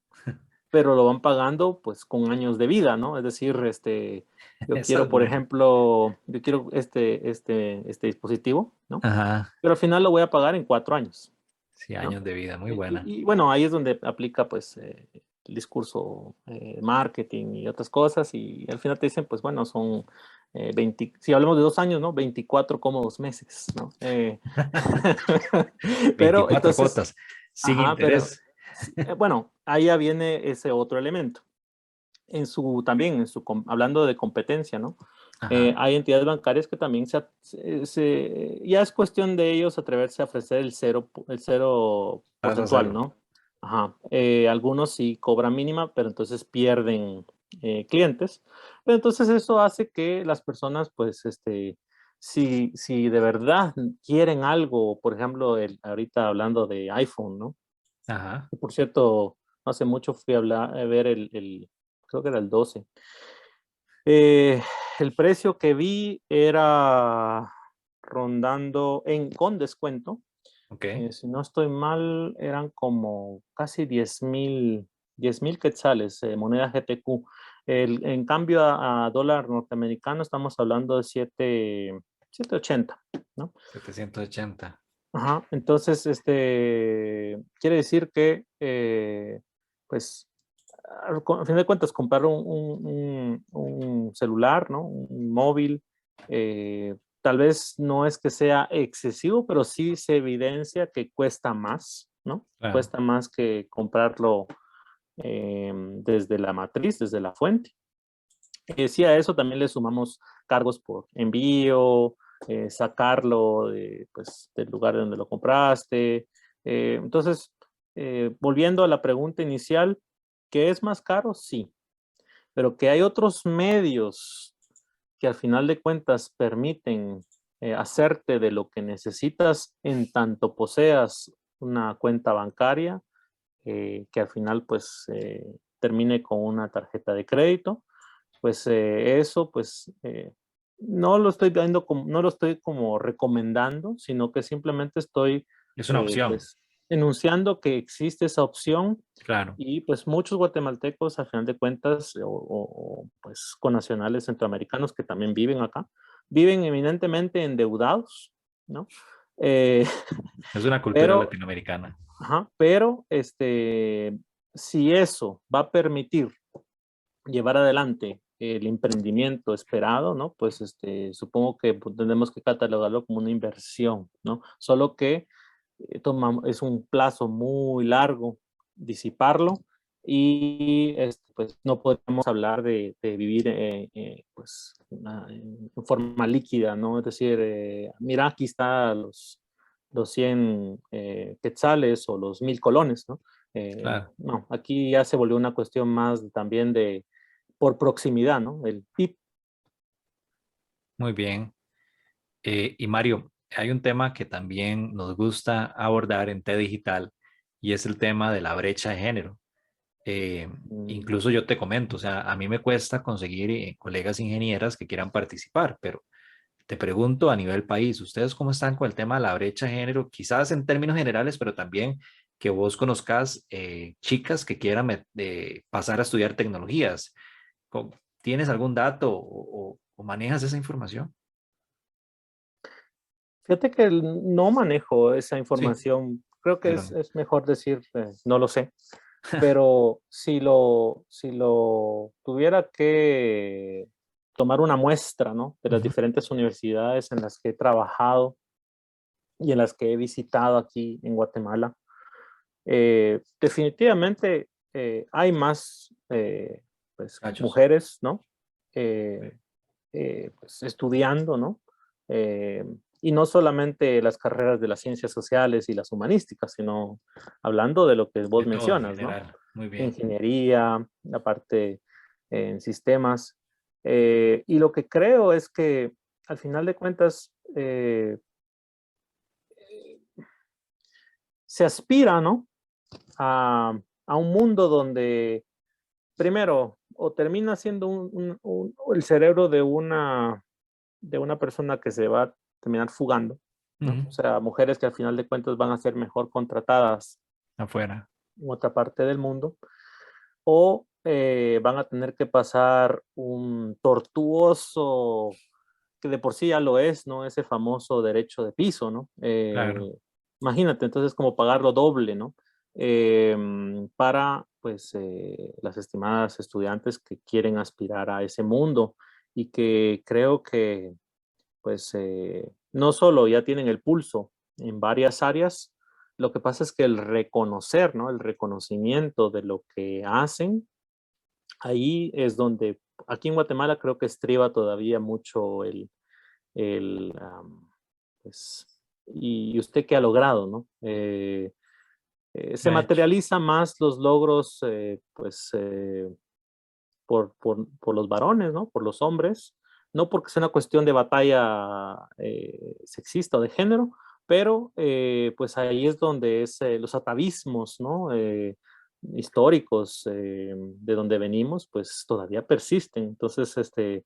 pero lo van pagando pues con años de vida, ¿no? Es decir, yo Esa quiero, es por buena. ejemplo, yo quiero este dispositivo, ¿no? Ajá. Pero al final lo voy a pagar en 4 años, Sí, ¿no? años de vida, muy Y, buena. bueno, ahí es donde aplica pues el discurso marketing y otras cosas y al final te dicen pues bueno, son 20, si hablamos de 2 años, ¿no? 24 cómodos meses, ¿no? Pero 24 entonces, cuotas, sin ajá, pero interés. bueno, ahí ya viene ese otro elemento. También hablando de competencia, ¿no? Ajá. Hay entidades bancarias que también ya es cuestión de ellos atreverse a ofrecer el cero Tasa porcentual, cero. ¿no? Ajá. Algunos sí cobran mínima, pero entonces pierden clientes. Pero entonces eso hace que las personas, pues, si de verdad quieren algo, por ejemplo, ahorita hablando de iPhone, ¿no? Ajá. Por cierto, no hace mucho fui a ver creo que era el 12. Eh, el precio que vi era rondando con descuento. Ok. Si no estoy mal, eran como casi 10,000 quetzales, moneda GTQ. En cambio, a dólar norteamericano estamos hablando de 7.80, ¿no? 780. Ajá, entonces, quiere decir que, pues, a fin de cuentas, comprar un celular, ¿no? Un móvil, tal vez no es que sea excesivo, pero sí se evidencia que cuesta más, ¿no? Claro, Cuesta más que comprarlo desde la matriz, desde la fuente. Sí, a eso también le sumamos cargos por envío, sacarlo pues, del lugar donde lo compraste. Entonces, volviendo a la pregunta inicial, ¿qué es más caro? Sí, pero que hay otros medios que al final de cuentas permiten hacerte de lo que necesitas en tanto poseas una cuenta bancaria, que al final pues termine con una tarjeta de crédito, pues eso pues no lo estoy viendo como, no lo estoy como recomendando, sino que simplemente estoy es una opción, pues enunciando que existe esa opción claro, y pues muchos guatemaltecos, al final de cuentas, pues connacionales centroamericanos que también viven acá, viven eminentemente endeudados, ¿no? Eh, es una cultura pero, latinoamericana. ajá, pero si eso va a permitir llevar adelante el emprendimiento esperado, ¿no? Pues supongo que pues, tenemos que catalogarlo como una inversión, ¿no? Solo que es un plazo muy largo disiparlo y pues no podemos hablar de vivir pues en forma líquida, ¿no? Es decir, mira, aquí está los 100 quetzales o los 1000 colones, ¿no? Claro, No, aquí ya se volvió una cuestión más también de por proximidad, ¿no? El PIB. muy bien. Y Mario, hay un tema que también nos gusta abordar en T Digital y es el tema de la brecha de género. Incluso yo te comento, o sea, a mí me cuesta conseguir colegas ingenieras que quieran participar, pero te pregunto a nivel país, ¿ustedes cómo están con el tema de la brecha de género? Quizás en términos generales, pero también que vos conozcas chicas que quieran pasar a estudiar tecnologías. ¿Tienes algún dato o manejas esa información? Fíjate que no manejo esa Sí, información. Creo que perdón. es mejor decir, no lo sé. Pero si lo tuviera que tomar una muestra, ¿no? De las Ujú. diferentes universidades en las que he trabajado y en las que he visitado aquí en Guatemala, definitivamente hay más pues, Gallos. mujeres, ¿no? Sí, Pues, estudiando, ¿no? Eh, y no solamente las carreras de las ciencias sociales y las humanísticas, sino hablando de lo que vos de todo en mencionas, ¿no? general. Muy bien. Ingeniería, la parte en sistemas. Y lo que creo es que al final de cuentas se aspira, ¿no? A un mundo donde primero o termina siendo el cerebro de una persona que se va a terminar fugando, ¿no? Ujú. O sea, mujeres que al final de cuentas van a ser mejor contratadas Afuera. en otra parte del mundo, o van a tener que pasar un tortuoso, que de por sí ya lo es, ¿no? Ese famoso derecho de piso, ¿no? Claro. Imagínate, entonces como pagarlo doble, ¿no? Para, pues, las estimadas estudiantes que quieren aspirar a ese mundo y que creo que pues no solo ya tienen el pulso en varias áreas, lo que pasa es que el reconocer, ¿no? El reconocimiento de lo que hacen, ahí es donde, aquí en Guatemala creo que estriba todavía mucho el pues, y usted qué ha logrado, ¿no? Se Me ha hecho. materializa más los logros, pues, por los varones, ¿no? Por los hombres, no porque sea una cuestión de batalla sexista o de género, pero pues ahí es donde los atavismos, ¿no? Históricos de donde venimos, pues todavía persisten. Entonces, eh,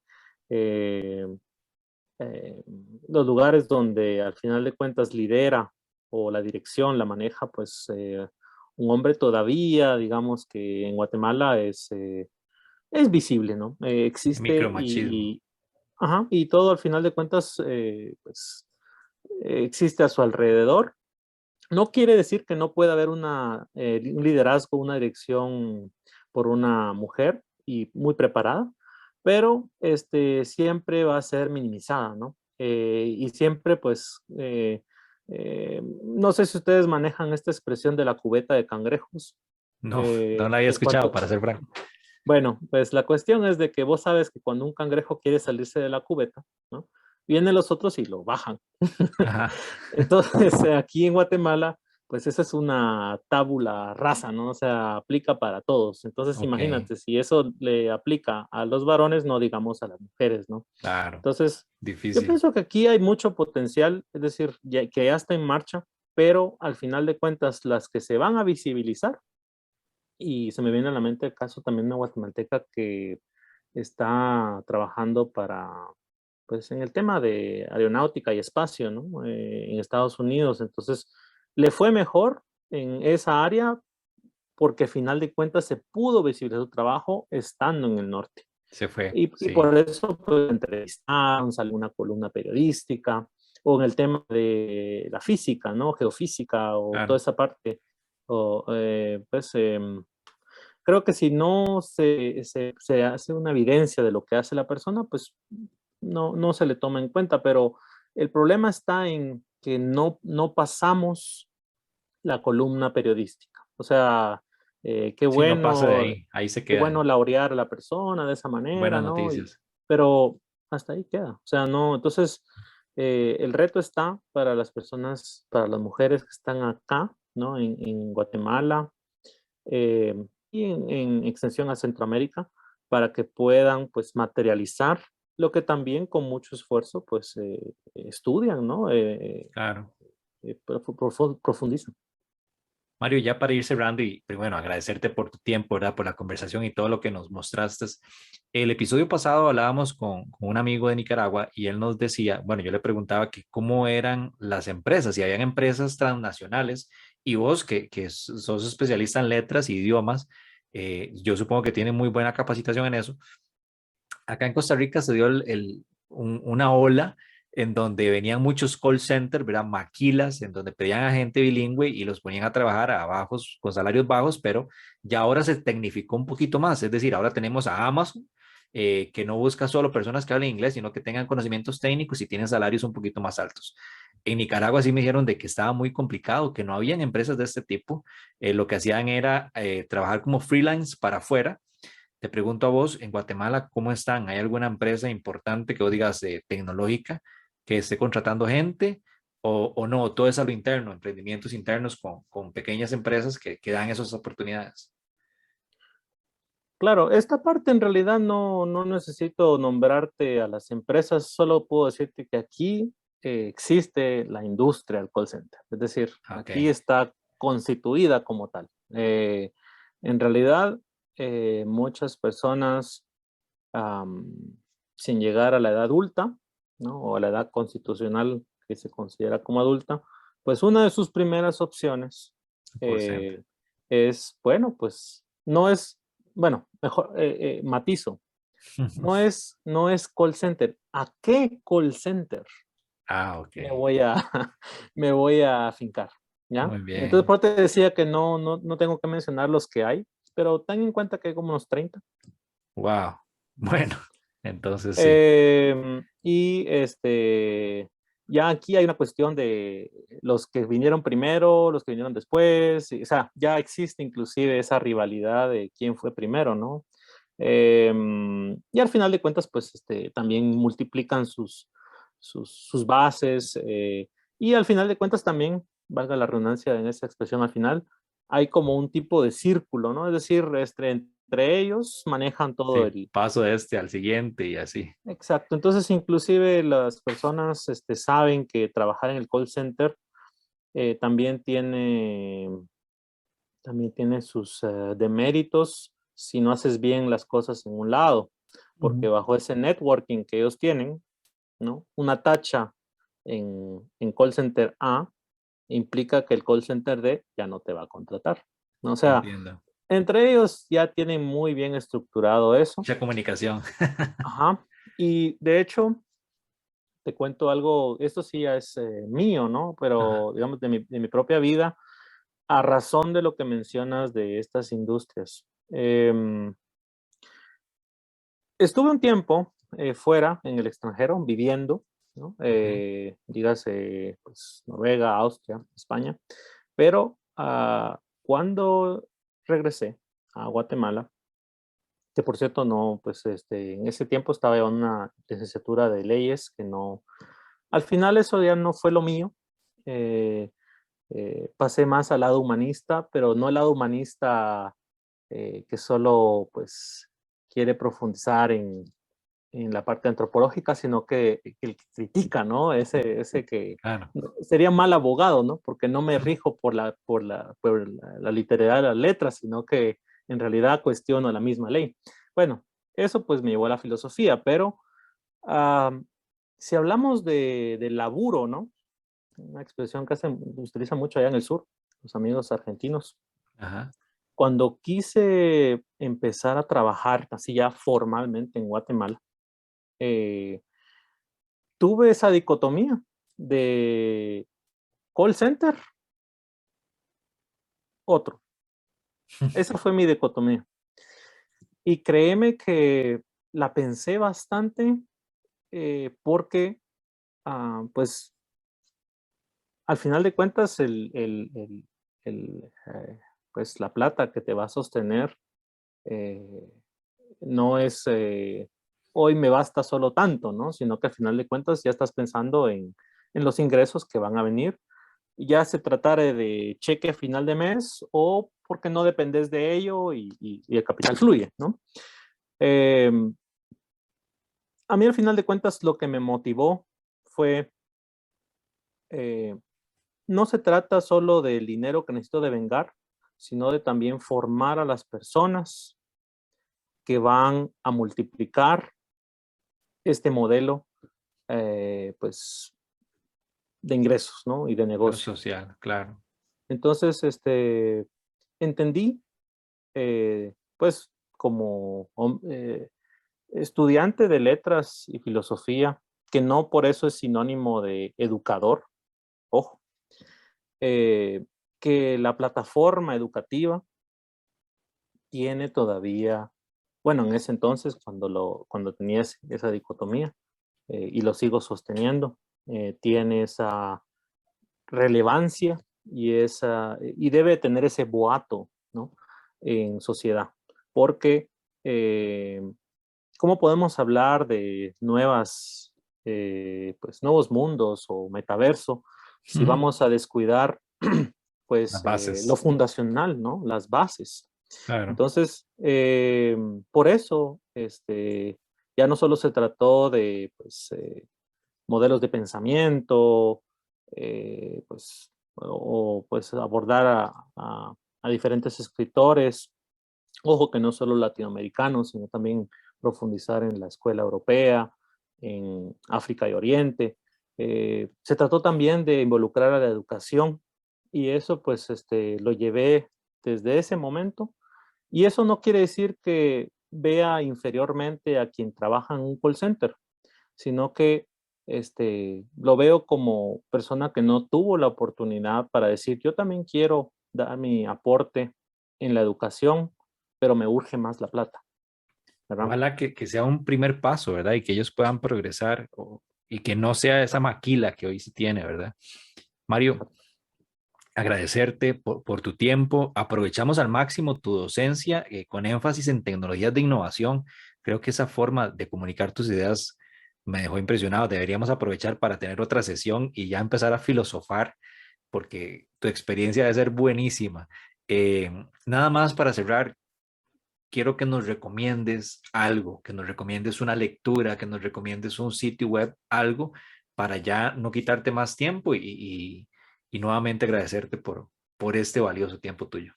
eh, los lugares donde al final de cuentas lidera o la dirección la maneja, pues un hombre todavía, digamos que en Guatemala es visible, ¿no? Existe Micromachismo. ajá, y todo al final de cuentas, pues, existe a su alrededor. No quiere decir que no pueda haber un liderazgo, una dirección por una mujer y muy preparada, pero siempre va a ser minimizada, ¿no? Y siempre, pues, no sé si ustedes manejan esta expresión de la cubeta de cangrejos. No, no la había escuchado, para ser franco. Bueno, pues la cuestión es de que vos sabes que cuando un cangrejo quiere salirse de la cubeta, ¿no? Vienen los otros y lo bajan. Ajá. Entonces, aquí en Guatemala, pues esa es una tabula rasa, ¿no? O sea, aplica para todos. Entonces, Ok, imagínate, si eso le aplica a los varones, no digamos a las mujeres, ¿no? claro, Entonces, yo difícil. pienso que aquí hay mucho potencial, es decir, que ya está en marcha, pero al final de cuentas, las que se van a visibilizar, y se me viene a la mente el caso también de una guatemalteca que está trabajando para, pues, en el tema de aeronáutica y espacio, ¿no? En Estados Unidos. Entonces, le fue mejor en esa área porque al final de cuentas se pudo visibilizar su trabajo estando en el norte. Se fue, Y sí, por eso, pues, entrevistaron, salió una columna periodística, o en el tema de la física, ¿no? Geofísica o toda claro. esa parte, o, pues, creo que si no se hace una evidencia de lo que hace la persona, pues no se le toma en cuenta, pero el problema está en que no pasamos la columna periodística. O sea, Sí, no pasa de ahí, ahí se qué queda. bueno laurear a la persona de esa manera, Buenas ¿no? noticias. Pero hasta ahí queda. O sea, no, entonces el reto está para las personas, para las mujeres que están acá, ¿no? En Guatemala, eh, y en extensión a Centroamérica, para que puedan, pues, materializar lo que también con mucho esfuerzo, pues, estudian, ¿no? Claro. Profundizan. Mario, ya para ir cerrando y pues, bueno, agradecerte por tu tiempo, ¿verdad? Por la conversación y todo lo que nos mostraste. El episodio pasado hablábamos con un amigo de Nicaragua y él nos decía, bueno, yo le preguntaba que cómo eran las empresas, si habían empresas transnacionales y vos que sos especialista en letras y idiomas, yo supongo que tienen muy buena capacitación en eso. Acá en Costa Rica se dio una ola en donde venían muchos call centers, ¿verdad? Maquilas, en donde pedían a gente bilingüe y los ponían a trabajar a bajos, con salarios bajos, pero ya ahora se tecnificó un poquito más, es decir, ahora tenemos a Amazon, que no busca solo personas que hablen inglés, sino que tengan conocimientos técnicos y tienen salarios un poquito más altos. En Nicaragua sí me dijeron de que estaba muy complicado, que no habían empresas de este tipo, lo que hacían era trabajar como freelance para afuera. Te pregunto a vos, en Guatemala, ¿cómo están? ¿Hay alguna empresa importante que vos digas tecnológica que esté contratando gente o no? Todo es a lo interno, emprendimientos internos con pequeñas empresas que dan esas oportunidades. Claro, esta parte en realidad no necesito nombrarte a las empresas, solo puedo decirte que aquí existe la industria del call center, es decir, Ok, aquí está constituida como tal. En realidad, muchas personas am, sin llegar a la edad adulta, ¿no? O a la edad constitucional que se considera como adulta, pues una de sus primeras opciones call center. eh, es, bueno, pues no es, bueno, mejor matizo, no es call center. ¿A qué call center Ah, ok. me voy a, me voy a afincar? ¿Ya? Muy Entonces, bien. por eso te decía que no tengo que mencionar los que hay, pero ten en cuenta que hay como unos 30. Wow. Bueno, entonces sí. Y ya aquí hay una cuestión de los que vinieron primero, los que vinieron después, o sea, ya existe inclusive esa rivalidad de quién fue primero, ¿no? Y al final de cuentas, pues también multiplican sus bases, y al final de cuentas también, valga la redundancia en esa expresión al final, hay como un tipo de círculo, ¿no? Es decir, entre ellos manejan todo Sí, el... paso de este al siguiente y así. Exacto, entonces inclusive las personas saben que trabajar en el call center también tiene sus deméritos si no haces bien las cosas en un lado, porque Ujú. bajo ese networking que ellos tienen, ¿no? Una tacha en call center A implica que el call center D ya no te va a contratar, ¿no? O sea, Entiendo. entre ellos ya tienen muy bien estructurado eso. Mucha comunicación. Ajá. Y de hecho, te cuento algo, esto sí ya es mío, ¿no? Ajá. Pero digamos de mi propia vida, a razón de lo que mencionas de estas industrias. Em, Estuve un tiempo fuera, en el extranjero, viviendo, ¿no? Ujú. Dígase, pues, Noruega, Austria, España, pero cuando regresé a Guatemala, que por cierto no, pues en ese tiempo estaba en una licenciatura de leyes que no, al final eso ya no fue lo mío. eh, Pasé más al lado humanista, pero no el lado humanista que solo pues quiere profundizar en la parte antropológica, sino que el que critica, ¿no? Ese que Claro. sería mal abogado, ¿no? Porque no me rijo por la literalidad de las letras, sino que en realidad cuestiono la misma ley. Bueno, eso pues me llevó a la filosofía, pero ah, si hablamos de laburo, ¿no? Una expresión que se utiliza mucho allá en el sur, los amigos argentinos. Ajá. Cuando quise empezar a trabajar así ya formalmente en Guatemala, eh, tuve esa dicotomía de call center, otro. Esa fue mi dicotomía. Y créeme que la pensé bastante porque, pues, al final de cuentas, pues, la plata que te va a sostener eh, no es hoy me basta solo tanto, ¿no? Sino que al final de cuentas ya estás pensando en los ingresos que van a venir, ya se tratare de cheque a final de mes o porque no dependes de ello y el capital fluye, ¿no? Em, a mí al final de cuentas lo que me motivó fue, eh, no se trata solo del dinero que necesito de vengar, sino de también formar a las personas que van a multiplicar este modelo, pues, de ingresos, ¿no? Y de Lo negocio. social, claro. Entonces, entendí, pues, como estudiante de letras y filosofía, que no por eso es sinónimo de educador, ojo, eh, que la plataforma educativa tiene todavía, bueno, en ese entonces, cuando tenía esa dicotomía, y lo sigo sosteniendo, tiene esa relevancia y debe tener ese boato, ¿no? En sociedad, porque eh, ¿cómo podemos hablar de pues, nuevos mundos o metaverso si Ujú. vamos a descuidar, Las pues, lo bases, fundacional, ¿no? Las bases. claro. Entonces, por eso, ya no solo se trató de, pues, modelos de pensamiento, pues, pues abordar a diferentes escritores, ojo que no solo latinoamericanos, sino también profundizar en la escuela europea, en África y Oriente. Se trató también de involucrar a la educación y eso pues lo llevé desde ese momento y eso no quiere decir que vea inferiormente a quien trabaja en un call center, sino que lo veo como persona que no tuvo la oportunidad para decir, yo también quiero dar mi aporte en la educación, pero me urge más la plata, ¿verdad? Ojalá que sea un primer paso, ¿verdad? Y que ellos puedan progresar y que no sea esa maquila que hoy se tiene, ¿verdad? Mario, agradecerte por tu tiempo. Aprovechamos al máximo tu docencia con énfasis en tecnologías de innovación. Creo que esa forma de comunicar tus ideas me dejó impresionado. Deberíamos aprovechar para tener otra sesión y ya empezar a filosofar porque tu experiencia debe ser buenísima. Nada más para cerrar, quiero que nos recomiendes algo, que nos recomiendes una lectura, que nos recomiendes un sitio web, algo para ya no quitarte más tiempo y nuevamente agradecerte por este valioso tiempo tuyo.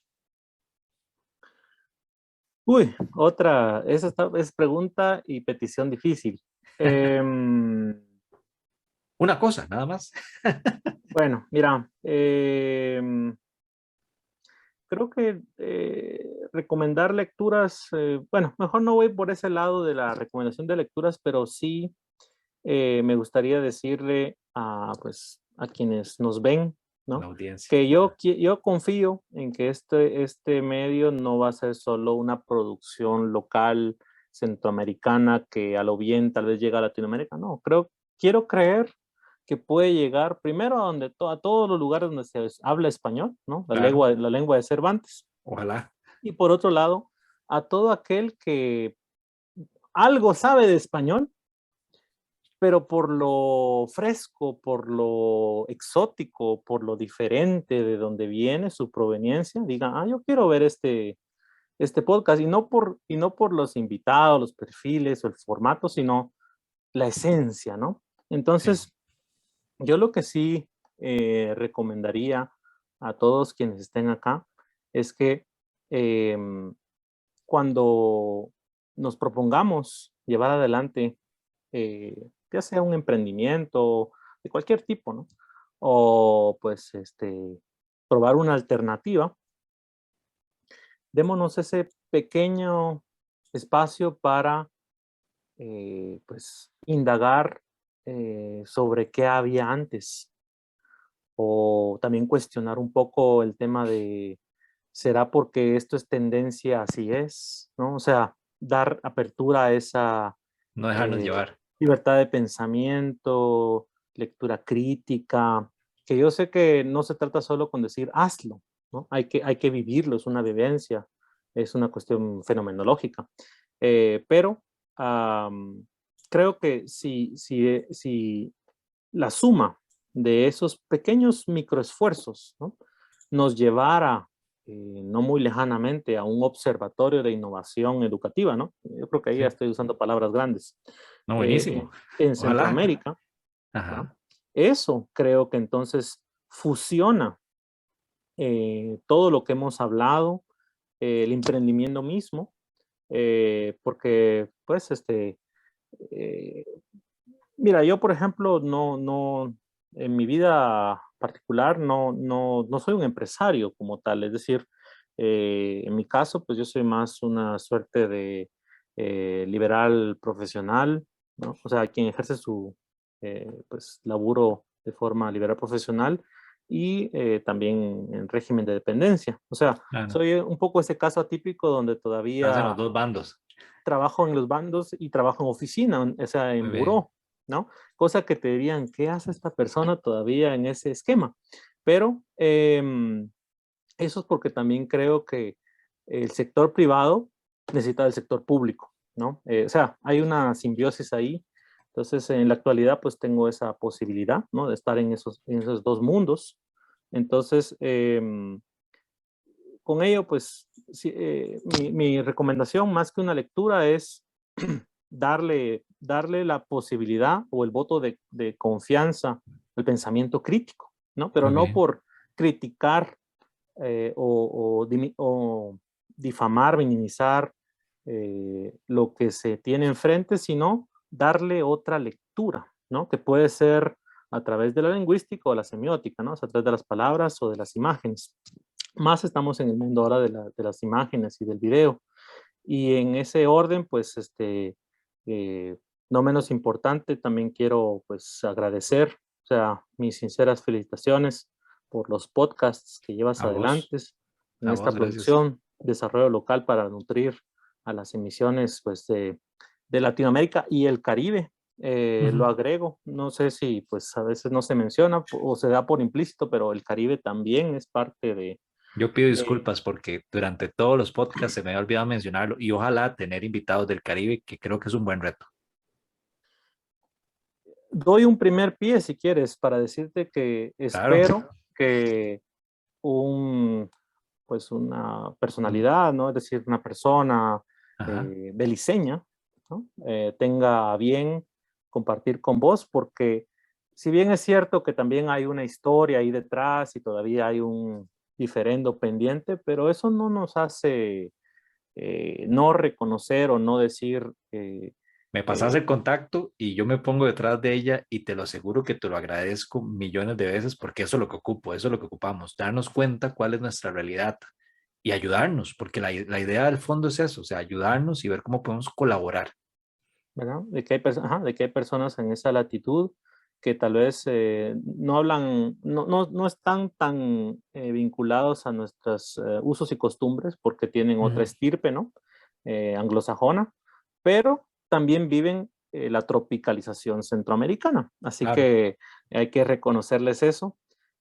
Uy, es pregunta y petición difícil. Em, Una cosa, nada más. bueno, mira, creo que recomendar lecturas, bueno, mejor no voy por ese lado de la recomendación de lecturas, pero sí me gustaría decirle a, pues, a quienes nos ven, ¿no? La audiencia. Que yo confío en que este medio no va a ser solo una producción local centroamericana que a lo bien tal vez llega a Latinoamérica. No, quiero creer que puede llegar primero a todos los lugares donde se habla español, ¿no? Claro, La lengua de Cervantes. ojalá. Y por otro lado, a todo aquel que algo sabe de español, pero por lo fresco, por lo exótico, por lo diferente de donde viene su proveniencia, diga, yo quiero ver este podcast, y no por los invitados, los perfiles o el formato, sino la esencia, ¿no? Sí. Entonces, yo lo que sí recomendaría a todos quienes estén acá es que cuando nos propongamos llevar adelante, ya sea un emprendimiento de cualquier tipo, ¿no? O pues probar una alternativa, démonos ese pequeño espacio para pues indagar sobre qué había antes, o también cuestionar un poco el tema de, ¿será porque esto es tendencia, así es? ¿No? O sea, dar apertura a esa No dejarnos llevar. libertad de pensamiento, lectura crítica, que yo sé que no se trata solo con decir hazlo, ¿no? Hay que vivirlo, es una vivencia, es una cuestión fenomenológica. Pero creo que si la suma de esos pequeños microesfuerzos, ¿no? Nos llevara no muy lejanamente a un observatorio de innovación educativa, ¿no? Yo creo que ahí ya Sí. estoy usando palabras grandes. No, eh, buenísimo. en Ojalá. Centroamérica, ¿no? Ajá. Eso creo que entonces fusiona todo lo que hemos hablado, el emprendimiento mismo, porque pues eh, mira, yo por ejemplo en mi vida particular no soy un empresario como tal, es decir, en mi caso pues yo soy más una suerte de liberal profesional, ¿no? O sea, quien ejerce su pues laburo de forma liberal profesional y también en régimen de dependencia. O sea, Claro. soy un poco ese caso atípico donde Estás en los todavía dos bandos. trabajo en los bandos y trabajo en oficina, o sea, Muy en bien. buró, ¿no? Cosa que te dirían, ¿qué hace esta persona todavía en ese esquema? Pero eso es porque también creo que el sector privado necesita del sector público, ¿no? O sea, hay una simbiosis ahí. Entonces, en la actualidad, pues tengo esa posibilidad, ¿no? De estar en esos dos mundos. Entonces, con ello, pues, sí, mi recomendación más que una lectura es darle la posibilidad o el voto de confianza al pensamiento crítico, ¿no? Pero Muy no bien. por criticar o difamar, minimizar lo que se tiene enfrente, sino darle otra lectura, ¿no? Que puede ser a través de la lingüística o la semiótica, ¿no? O sea, a través de las palabras o de las imágenes. Más estamos en el mundo ahora de las imágenes y del video. Y en ese orden, pues, eh, no menos importante, también quiero, pues, agradecer, o sea, mis sinceras felicitaciones por los podcasts que llevas adelante en A esta vos, gracias. producción, desarrollo local para nutrir a las emisiones, pues, de Latinoamérica y el Caribe. Lo Ujú. agrego, no sé si, pues, a veces no se menciona o se da por implícito, pero el Caribe también es parte de, Yo pido eh, disculpas porque durante todos los podcasts se me ha olvidado mencionarlo y ojalá tener invitados del Caribe, que creo que es un buen reto. doy un primer pie, si quieres, para decirte que Claro. espero que un, pues una personalidad, ¿no? Es decir, una persona Ajá. beliceña, ¿no? Tenga a bien compartir con vos, porque si bien es cierto que también hay una historia ahí detrás y todavía hay un diferendo pendiente, pero eso no nos hace no reconocer o no decir Me pasas eh, el contacto y yo me pongo detrás de ella y te lo aseguro que te lo agradezco millones de veces porque eso es lo que ocupo, eso es lo que ocupamos, darnos cuenta cuál es nuestra realidad y ayudarnos, porque la idea del fondo es eso, o sea, ayudarnos y ver cómo podemos colaborar. ¿verdad? De que hay, de que hay personas en esa latitud que tal vez no hablan, no están tan vinculados a nuestros usos y costumbres porque tienen otra estirpe, ¿no? Anglosajona, pero también viven la tropicalización centroamericana. Así Claro. que hay que reconocerles eso.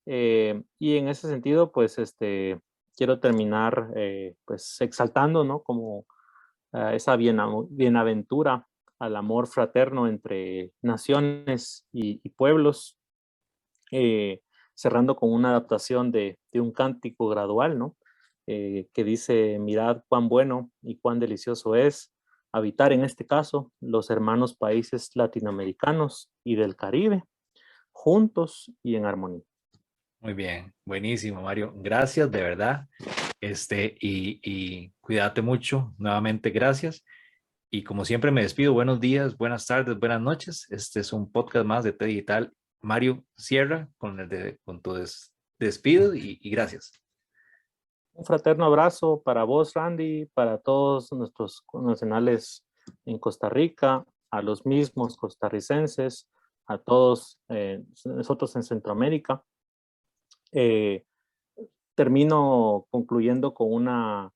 Y en ese sentido, pues, quiero terminar, pues, exaltando, ¿no? Como esa bienaventura al amor fraterno entre naciones y pueblos, cerrando con una adaptación de un cántico gradual, ¿no? Que dice, mirad cuán bueno y cuán delicioso es habitar en este caso los hermanos países latinoamericanos y del Caribe, juntos y en armonía. Muy bien, buenísimo, Mario. Gracias, de verdad. Y cuídate mucho. Nuevamente, gracias. Y como siempre me despido. Buenos días, buenas tardes, buenas noches. Este es un podcast más de T Digital. Mario, cierra con tu despido y gracias. Un fraterno abrazo para vos, Randy, para todos nuestros nacionales en Costa Rica, a los mismos costarricenses, a todos nosotros en Centroamérica. Termino concluyendo con una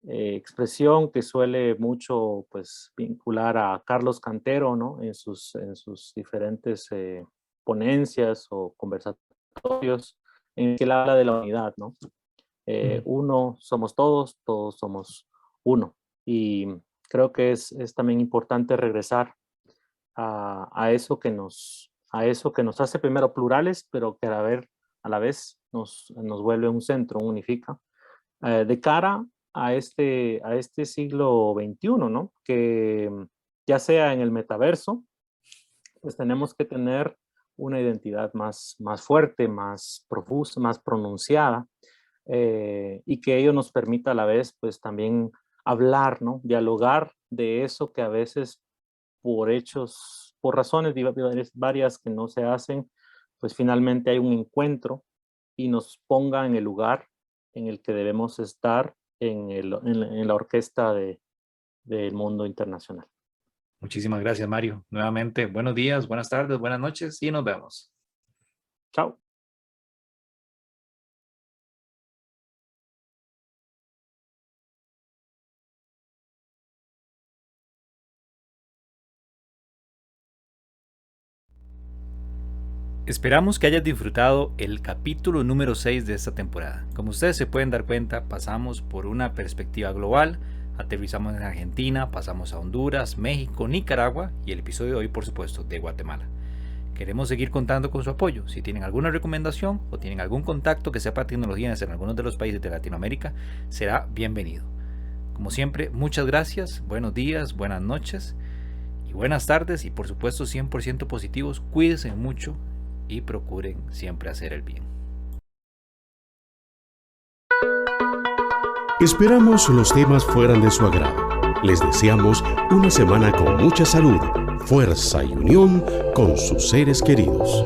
expresión que suele mucho, pues, vincular a Carlos Cantero, ¿no? En sus diferentes ponencias o conversatorios, en que él habla de la unidad, ¿no? Uno somos todos, todos somos uno. Y creo que es también importante regresar a eso que nos hace primero plurales, pero que a la vez nos vuelve un centro, unifica, de cara a este siglo XXI, ¿no? Que ya sea en el metaverso, pues tenemos que tener una identidad más fuerte, más profusa, más pronunciada, y que ello nos permita a la vez, pues también hablar, ¿no? Dialogar de eso que a veces por razones varias que no se hacen, pues finalmente hay un encuentro y nos ponga en el lugar en el que debemos estar en la orquesta del mundo internacional. Muchísimas gracias, Mario. Nuevamente, buenos días, buenas tardes, buenas noches y nos vemos. Chao. Esperamos que hayas disfrutado el capítulo número 6 de esta temporada. Como ustedes se pueden dar cuenta, pasamos por una perspectiva global, aterrizamos en Argentina, pasamos a Honduras, México, Nicaragua y el episodio de hoy, por supuesto, de Guatemala. Queremos seguir contando con su apoyo. Si tienen alguna recomendación o tienen algún contacto que sepa tecnología en algunos de los países de Latinoamérica, será bienvenido. Como siempre, muchas gracias, buenos días, buenas noches y buenas tardes y por supuesto 100% positivos. Cuídense mucho y procuren siempre hacer el bien. Esperamos los temas fueran de su agrado. Les deseamos una semana con mucha salud, fuerza y unión con sus seres queridos.